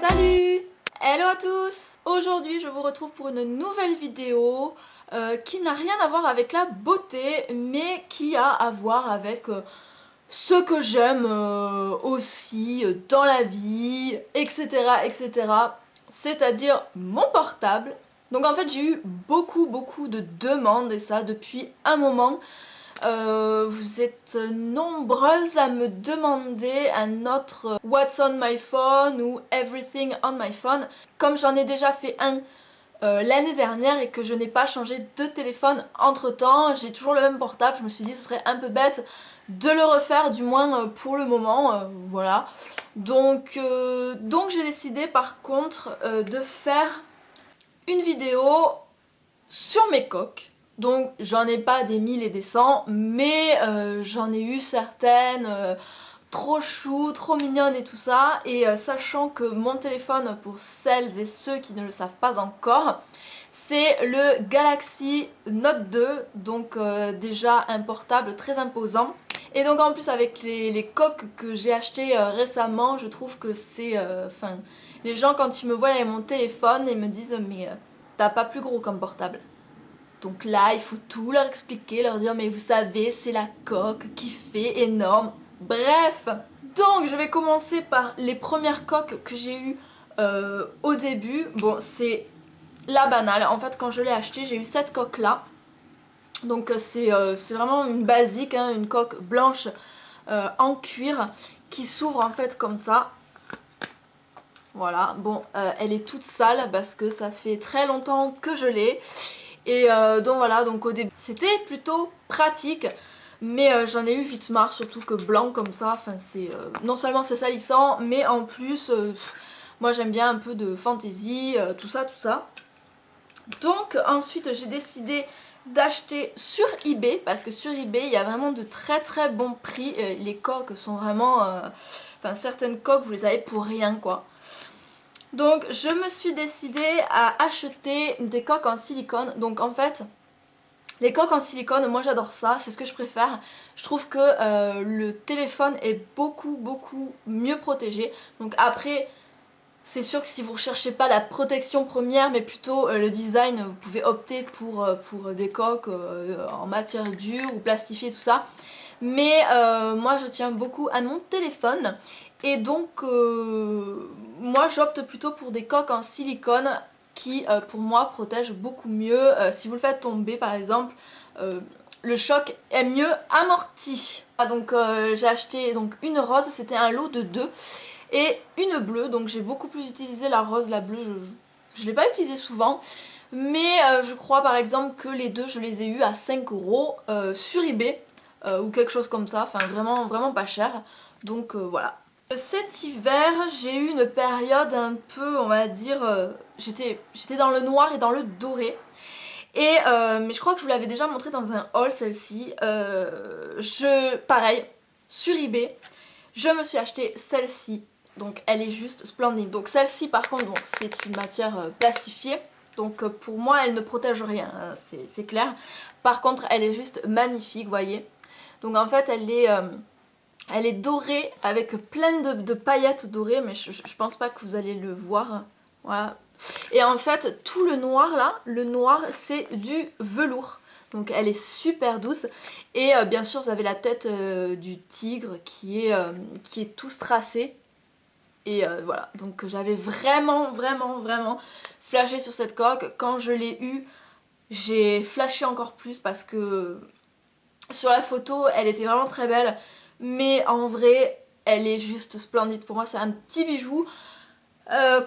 Salut! Hello à tous! Aujourd'hui je vous retrouve pour une nouvelle vidéo qui n'a rien à voir avec la beauté mais qui a à voir avec ce que j'aime aussi dans la vie, etc. etc. C'est-à-dire mon portable. Donc en fait j'ai eu beaucoup de demandes et ça depuis un moment. Vous êtes nombreuses à me demander un autre What's on my phone ou Everything on my phone. Comme j'en ai déjà fait un l'année dernière et que je n'ai pas changé de téléphone entre temps, j'ai toujours le même portable, je me suis dit ce serait un peu bête de le refaire, du moins pour le moment, voilà. Donc j'ai décidé par contre de faire une vidéo sur mes coques. Donc j'en ai pas des 1000 et des 100, mais j'en ai eu certaines trop chou, trop mignonnes et tout ça. Et sachant que mon téléphone, pour celles et ceux qui ne le savent pas encore, c'est le Galaxy Note 2, donc déjà un portable très imposant. Et donc en plus avec les coques que j'ai achetées récemment, je trouve que c'est... Enfin, les gens quand ils me voient avec mon téléphone, ils me disent mais t'as pas plus gros comme portable. Donc là, il faut tout leur expliquer, leur dire mais vous savez, c'est la coque qui fait énorme. Bref, donc je vais commencer par les premières coques que j'ai eues au début. Bon, c'est la banale. En fait, quand je l'ai acheté, j'ai eu cette coque-là. Donc c'est vraiment une basique, hein, une coque blanche en cuir qui s'ouvre en fait comme ça. Voilà, bon, elle est toute sale parce que ça fait très longtemps que je l'ai. Et donc voilà, donc au début c'était plutôt pratique, mais j'en ai eu vite marre, surtout que blanc comme ça, enfin c'est non seulement c'est salissant, mais en plus moi j'aime bien un peu de fantaisie, tout ça. Donc ensuite j'ai décidé d'acheter sur eBay, parce que sur eBay il y a vraiment de très bons prix, les coques sont vraiment, enfin certaines coques vous les avez pour rien quoi. Donc je me suis décidée à acheter des coques en silicone. Donc en fait, les coques en silicone, moi j'adore ça, c'est ce que je préfère. Je trouve que le téléphone est beaucoup mieux protégé. Donc après, c'est sûr que si vous ne recherchez pas la protection première, mais plutôt le design, vous pouvez opter pour des coques en matière dure ou plastifiée, tout ça. Mais moi je tiens beaucoup à mon téléphone. Et donc moi j'opte plutôt pour des coques en silicone qui pour moi protègent beaucoup mieux. Si vous le faites tomber par exemple, le choc est mieux amorti. Ah, donc j'ai acheté donc une rose, c'était un lot de 2 et une bleue, donc j'ai beaucoup plus utilisé la rose. La bleue je ne l'ai pas utilisée souvent, mais je crois par exemple que les deux je les ai eu à 5 € sur eBay ou quelque chose comme ça, enfin vraiment pas cher. Donc voilà. Cet hiver, j'ai eu une période un peu, on va dire, j'étais dans le noir et dans le doré. Et mais je crois que je vous l'avais déjà montré dans un haul, celle-ci. Pareil, sur eBay, je me suis acheté celle-ci. Donc elle est juste splendide. Donc celle-ci par contre, c'est une matière plastifiée. Donc pour moi, elle ne protège rien, hein, c'est clair. Par contre, elle est juste magnifique, vous voyez. Donc en fait, elle est dorée avec plein de paillettes dorées, mais je pense pas que vous allez le voir. Voilà. Et en fait, tout le noir là, le noir c'est du velours. Donc elle est super douce. Et bien sûr, vous avez la tête du tigre qui est tout strassé. Et voilà, donc j'avais vraiment flashé sur cette coque. Quand je l'ai eue, j'ai flashé encore plus parce que sur la photo, elle était vraiment très belle. Mais en vrai, elle est juste splendide. Pour moi, c'est un petit bijou.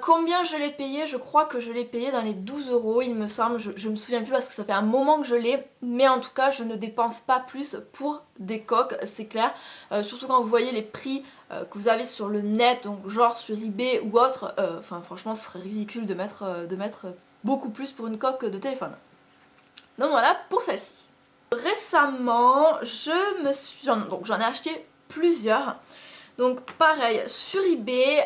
Combien je l'ai payé? Je crois que je l'ai payé dans les 12 €, il me semble. Je me souviens plus parce que ça fait un moment que je l'ai. Mais en tout cas, je ne dépense pas plus pour des coques, c'est clair. Surtout quand vous voyez les prix que vous avez sur le net, donc genre sur eBay ou autre. Enfin, franchement, ce serait ridicule de mettre beaucoup plus pour une coque de téléphone. Donc voilà pour celle-ci. Récemment, j'en ai acheté plusieurs. Donc pareil, sur eBay,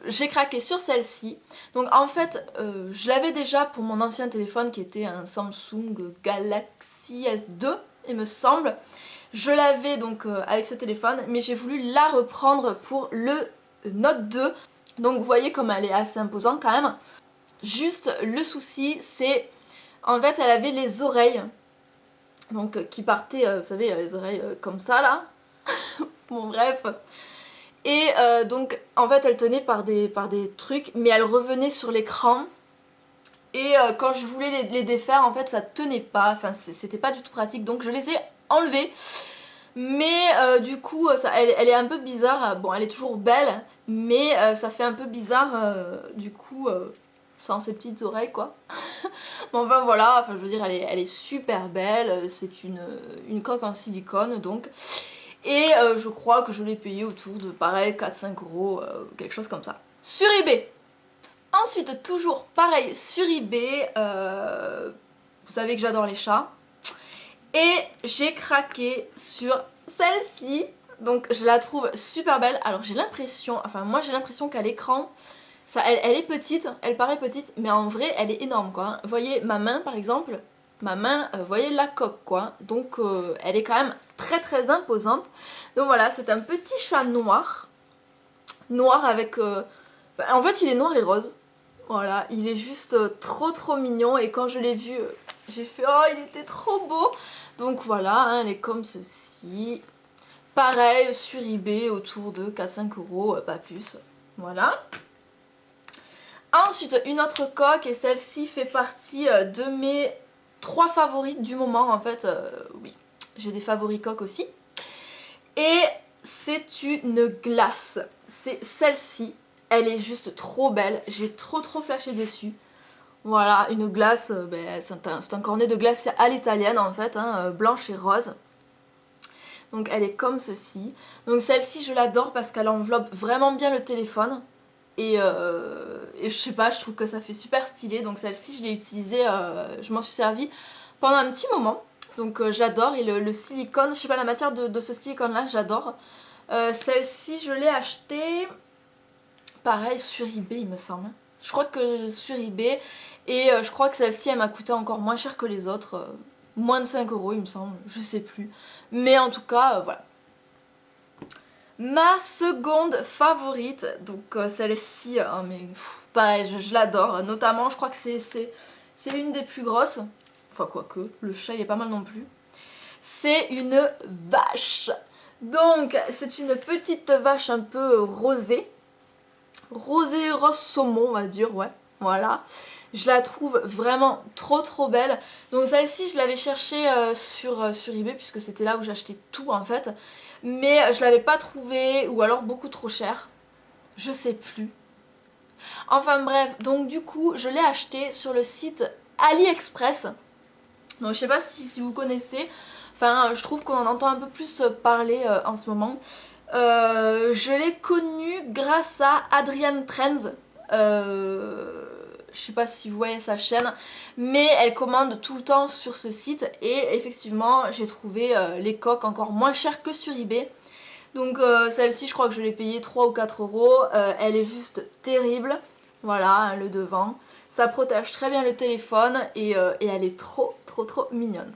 j'ai craqué sur celle-ci. Donc en fait, je l'avais déjà pour mon ancien téléphone qui était un Samsung Galaxy S2, il me semble. Je l'avais donc avec ce téléphone, mais j'ai voulu la reprendre pour le Note 2. Donc vous voyez comme elle est assez imposante quand même. Juste le souci c'est, en fait elle avait les oreilles, donc qui partaient, vous savez les oreilles comme ça là. Bon bref. Et donc en fait elle tenait par des trucs, mais elle revenait sur l'écran. Et quand je voulais les défaire, en fait ça tenait pas, enfin c'était pas du tout pratique, donc je les ai enlevés. Mais du coup elle est un peu bizarre, bon elle est toujours belle, mais ça fait un peu bizarre du coup sans ses petites oreilles quoi. Mais enfin voilà, enfin je veux dire elle est super belle, c'est une coque en silicone donc. Et je crois que je l'ai payé autour de pareil 4-5 euros, quelque chose comme ça. Sur eBay. Ensuite, toujours pareil sur eBay, vous savez que j'adore les chats. Et j'ai craqué sur celle-ci. Donc je la trouve super belle. Alors j'ai l'impression, enfin moi j'ai l'impression qu'à l'écran, elle est petite, elle paraît petite, mais en vrai elle est énorme quoi. Vous voyez ma main par exemple, ma main, vous voyez la coque quoi. Donc elle est quand même très très imposante. Donc voilà, c'est un petit chat noir. Noir avec... en fait il est noir et rose. Voilà, il est juste trop mignon et quand je l'ai vu, j'ai fait oh il était trop beau. Donc voilà, hein, elle est comme ceci. Pareil sur eBay autour de 4-5 euros, pas plus. Voilà. Ensuite une autre coque et celle-ci fait partie de mes 3 favorites du moment en fait. Oui, j'ai des favoris coques aussi. Et c'est une glace. C'est celle-ci. Elle est juste trop belle, j'ai trop flashé dessus. Voilà, une glace, c'est un cornet de glace à l'italienne en fait, hein, blanche et rose. Donc elle est comme ceci. Donc celle-ci je l'adore parce qu'elle enveloppe vraiment bien le téléphone. Et je sais pas, je trouve que ça fait super stylé. Donc celle-ci je l'ai utilisée, je m'en suis servie pendant un petit moment. Donc j'adore, et le silicone, je sais pas, la matière de ce silicone là, j'adore. Celle-ci je l'ai achetée... Pareil sur eBay il me semble. Je crois que sur eBay. Et je crois que celle-ci elle m'a coûté encore moins cher que les autres. Moins de 5 euros il me semble. Je sais plus. Mais en tout cas voilà. Ma seconde favorite. Donc celle-ci. Mais pareil je l'adore. Notamment je crois que c'est une des plus grosses. Enfin quoique. Le chat il est pas mal non plus. C'est une vache. Donc c'est une petite vache un peu rosée. Rosé rose saumon on va dire, ouais, voilà. Je la trouve vraiment trop belle. Donc celle-ci je l'avais cherchée sur eBay puisque c'était là où j'achetais tout en fait. Mais je l'avais pas trouvée ou alors beaucoup trop cher. Je sais plus. Enfin bref, donc du coup je l'ai achetée sur le site AliExpress. Donc je sais pas si vous connaissez. Enfin je trouve qu'on en entend un peu plus parler en ce moment. Je l'ai connue grâce à Adrian Trends. Je sais pas si vous voyez sa chaîne, mais elle commande tout le temps sur ce site et effectivement j'ai trouvé les coques encore moins chères que sur eBay. Donc celle-ci je crois que je l'ai payée 3 ou 4 euros. Elle est juste terrible. Voilà, hein, le devant. Ça protège très bien le téléphone et elle est trop mignonne.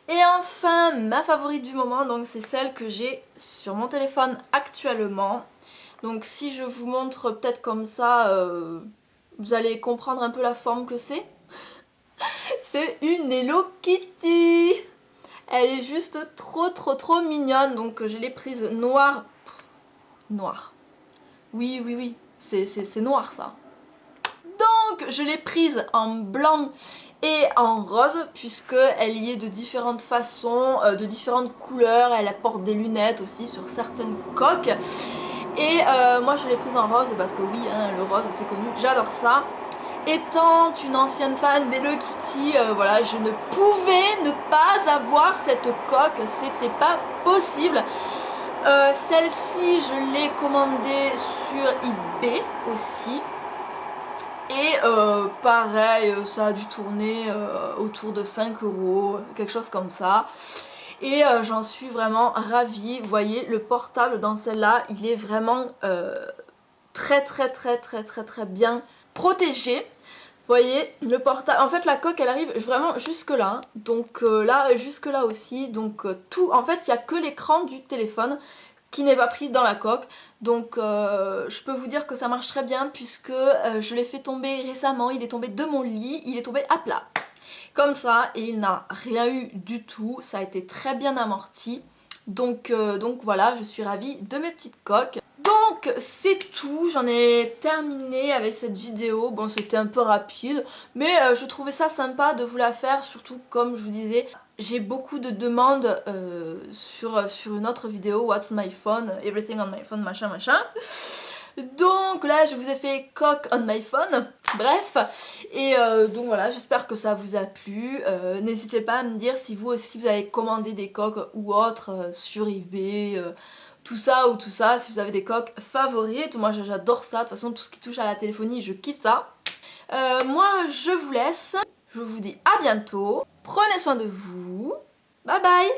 Et enfin, ma favorite du moment, donc c'est celle que j'ai sur mon téléphone actuellement. Donc si je vous montre peut-être comme ça, vous allez comprendre un peu la forme que c'est. C'est une Hello Kitty. Elle est juste trop mignonne. Donc je l'ai prise noire. Noire. Oui, c'est noir ça. Donc je l'ai prise en blanc et en rose puisque elle y est de différentes façons, de différentes couleurs. Elle apporte des lunettes aussi sur certaines coques. Et moi je l'ai prise en rose parce que oui, hein, le rose c'est connu, j'adore ça. Étant une ancienne fan d'Hello Kitty, voilà, je ne pouvais ne pas avoir cette coque, c'était pas possible. Celle-ci je l'ai commandée sur eBay aussi. Et pareil, ça a dû tourner autour de 5 euros, quelque chose comme ça. Et j'en suis vraiment ravie. Vous voyez, le portable dans celle-là, il est vraiment très bien protégé. Vous voyez, le portable, en fait la coque elle arrive vraiment jusque là. Donc là, jusque là aussi. Donc tout, en fait il n'y a que l'écran du téléphone qui n'est pas pris dans la coque. Donc je peux vous dire que ça marche très bien puisque je l'ai fait tomber récemment, il est tombé de mon lit, il est tombé à plat. Comme ça, et il n'a rien eu du tout, ça a été très bien amorti. Donc voilà, je suis ravie de mes petites coques. Donc c'est tout, j'en ai terminé avec cette vidéo. Bon, c'était un peu rapide, mais je trouvais ça sympa de vous la faire, surtout comme je vous disais, j'ai beaucoup de demandes sur une autre vidéo, What's my phone, everything on my phone, machin machin. Donc là je vous ai fait coque on my phone, bref, et donc voilà, j'espère que ça vous a plu. N'hésitez pas à me dire si vous aussi vous avez commandé des coques ou autres sur eBay, tout ça ou tout ça, si vous avez des coques favorites. Moi j'adore ça, de toute façon tout ce qui touche à la téléphonie je kiffe ça. Moi je vous laisse, je vous dis à bientôt, prenez soin de vous, bye bye.